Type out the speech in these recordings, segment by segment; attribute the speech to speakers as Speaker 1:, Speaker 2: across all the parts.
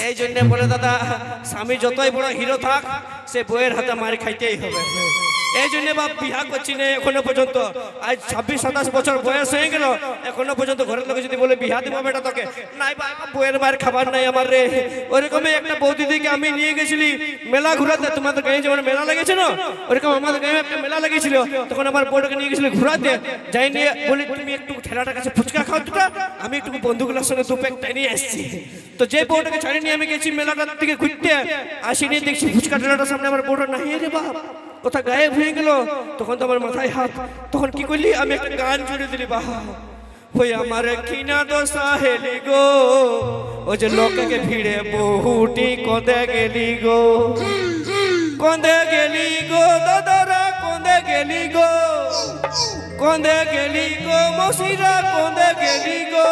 Speaker 1: এই জন্য বলে দাদা স্বামী যতই বড় হিরো থাক সে বইয়ের হাতে মার খাইতেই হবে। এই জন্য বাপ বিহা করছি না এখনো পর্যন্ত। আজ 26-27 বছর বয়স হয়ে গেল এখনো পর্যন্ত ঘরের লোক যদি বলে বিহা দিব বেটা তোকে, নাই বাবা বইয়ের মার খাবার নাই আমার রে। ওরকমই একটা বৌদিদিকে আমি নিয়ে গেছিলি মেলা ঘুরাতে, তোমাদের গাঁয়ে যেমন মেলা লেগেছে না ওরকম আমাদের গাঁয়ে একটা মেলা লেগেছিল। তখন আমার বউটাকে নিয়ে গেছিলি ঘুরাতে, যাই নিয়ে বলি তুমি একটু ঠেলাটার কাছে ফুচকা খাও দুটা, আমি একটু বন্ধুগুলোর সঙ্গে দু প্যাক নিয়ে এসেছি। তো যে বউটাকে ছাড়িয়ে নিয়ে আমি গেছি মেলাটার দিকে ঘুরতে, আসি নিয়ে দেখছি ফুচকা ঠেলাটার সামনে আমার বউটা নাই রে বাপ, কোথা গায়েব হয়ে গেল। তখন তো আমার মাথায় হাত, তখন কি করলি আমি একটা গান জুড়ে দিলি বাহ, ওই আমার কিনা দোষা হেলি গো, ও যে লোককে ভিড়ে বহুটি কঁদে গেলি গো, কঁদে গেলি গো দাদারা কঁদে গেলি গো, কঁদে গেলি গো মসিরা কঁদে গেলি গো,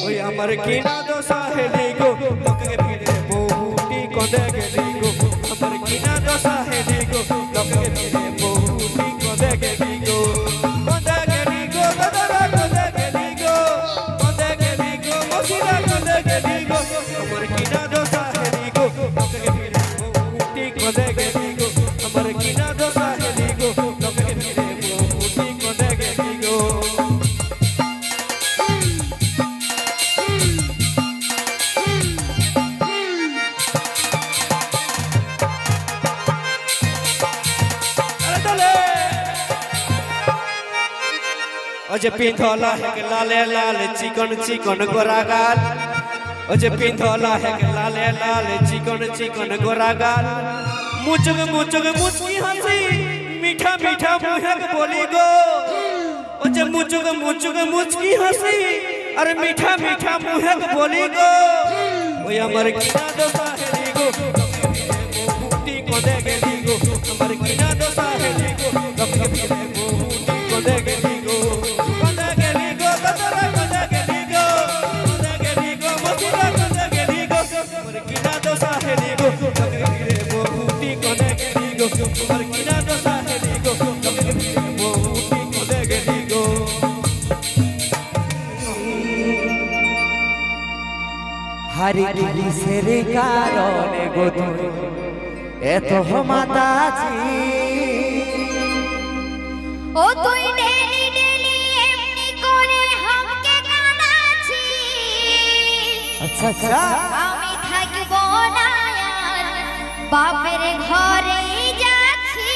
Speaker 1: ওই আমার কিনা দোষা হেলি গো, লোককে ভিড়ে বহুটি কঁদে গেলি গো, আমার কিনা দোষা হেলি গো, লোককে ভিড়ে বহুটি কঁদে গেলি গো, কঁদে গেলি গো দাদারা কঁদে গেলি গো, কঁদে গেলি গো মসিরা কঁদে গেলি গো, আমার কিনা দোষা হেলি গো, লোককে ভিড়ে বহুটি কঁদে গেলি গো, আমার কিনা দোষা হেলি গো, লোককে ভিড়ে বহুটি কঁদে গেলি গো। ओजे पिंधला है के लाले लाल चिकन चिकन गोरा गाल, ओजे पिंधला है के लाले लाल चिकन चिकन गोरा गाल, मुचुग मुचुग मुचकी हंसी मीठा मीठा मुहे के बोली गो, ओजे मुचुग मुचुग मुचकी हंसी अरे मीठा मीठा मुहे के बोली गो, ओए हमर किना दोसा हेली गो, बहुटी को दे गेली गो, हमर किना दोसा हेली गो, बहुटी को दे गेली गो,
Speaker 2: हरि किसेर कारणे गो तुई एत माताजी,
Speaker 3: ओ तुई डेली डेली एमनी करे हमके कानाची,
Speaker 2: अच्छा अच्छा
Speaker 3: আমি থাকব না আর বাপের ঘরে যাচ্ছি,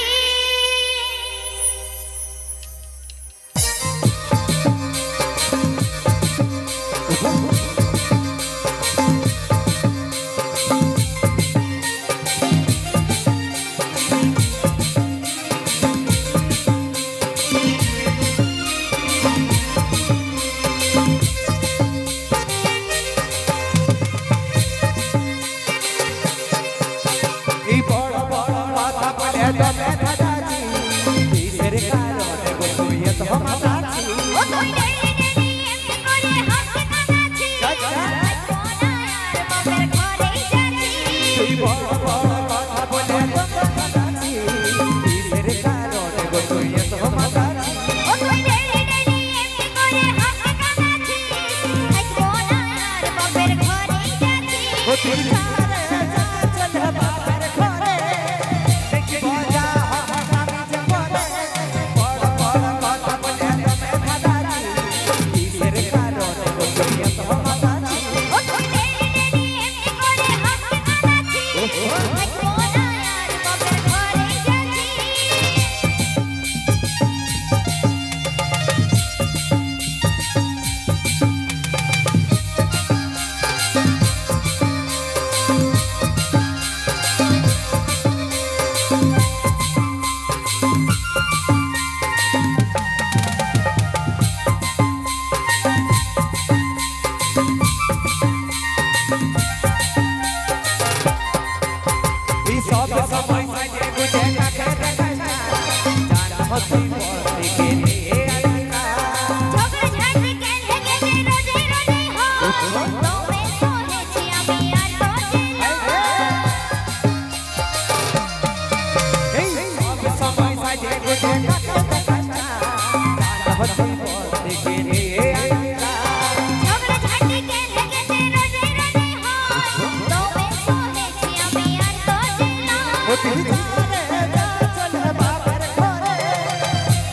Speaker 2: তুই জানে যা চলে বাপের ঘরে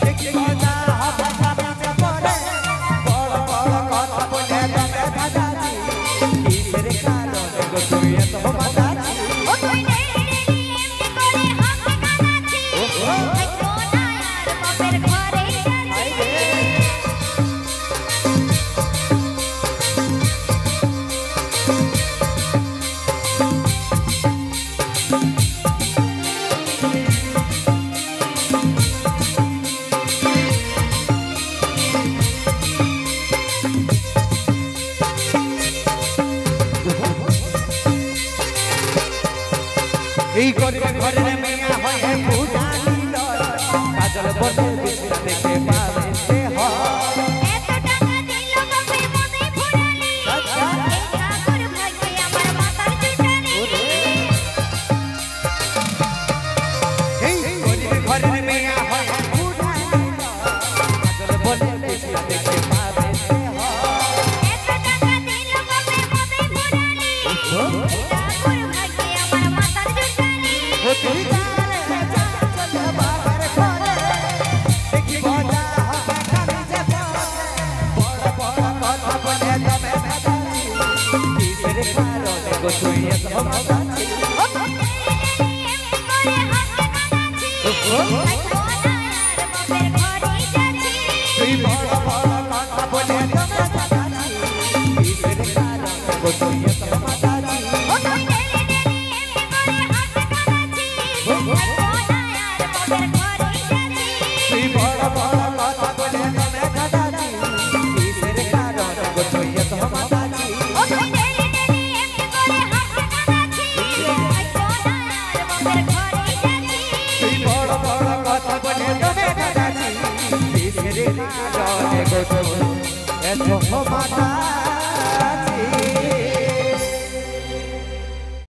Speaker 2: দেখি মজা হবে খাবি যে পরে বড় বড় কথা বলে তবে দাদাজি কিসের কারণে গো তুই এত মাতাজি
Speaker 3: ও তুই ডেলি ডেলি এমনি করে হাতে কানাচ্ছি থাকবো না আর বাপের ঘরে যাচ্ছি
Speaker 2: এই গরিব ঘরের মেয়া হয় পূজানি লয় কাজল বনে বিছনা দেখে পাবে সে হয়
Speaker 3: এত টাকা দিল বাপে মনে ফুরালি এই কাকুর ভাগ্যে আমার মাথার জুটানি
Speaker 2: এই গরিব ঘরের মেয়া হয় পূজানি লয় কাজল বনে বিছনা দেখে পাবে সে হয়
Speaker 3: এত টাকা দিল বাপে মনে ফুরালি এই কাকুর ভাগ্যে আমার মাথার জুটানি
Speaker 2: ও তুই জানে যা চলে বাবার ঘরে দেখি মজা হবে খাবি যে পরে বড় বড় কথা বলে তবে দাদাজি কিসের কারণে গো তুই এত মাতাজি
Speaker 3: ও তুই ডেলি ডেলি এমনি করে হাতে কানাচ্ছি থাকবো না আর বাপের ঘরে যাচ্ছি
Speaker 2: তুই বড় বড় কথা বলে তবে দাদাজি কিসের কারণে গো তুই এত মাতাজি
Speaker 3: ও তুই ডেলি ডেলি এমনি করে হাতে কানাচ্ছি থাকবো না আর বাপের ঘরে যাচ্ছি
Speaker 2: তুই বড় বড় কথা বলে তবে দাদাজি কিসের কারণে গো তুই এত মাতাজি
Speaker 3: ও তুই ডেলি ডেলি এমনি করে হাতে কানাচ্ছি থাকবো না আর বাপের ঘরে যাচ্ছি
Speaker 2: তুই বড় বড় কথা বলে তবে দাদাজি কিসের কারণে গো তুই এত মাতাজি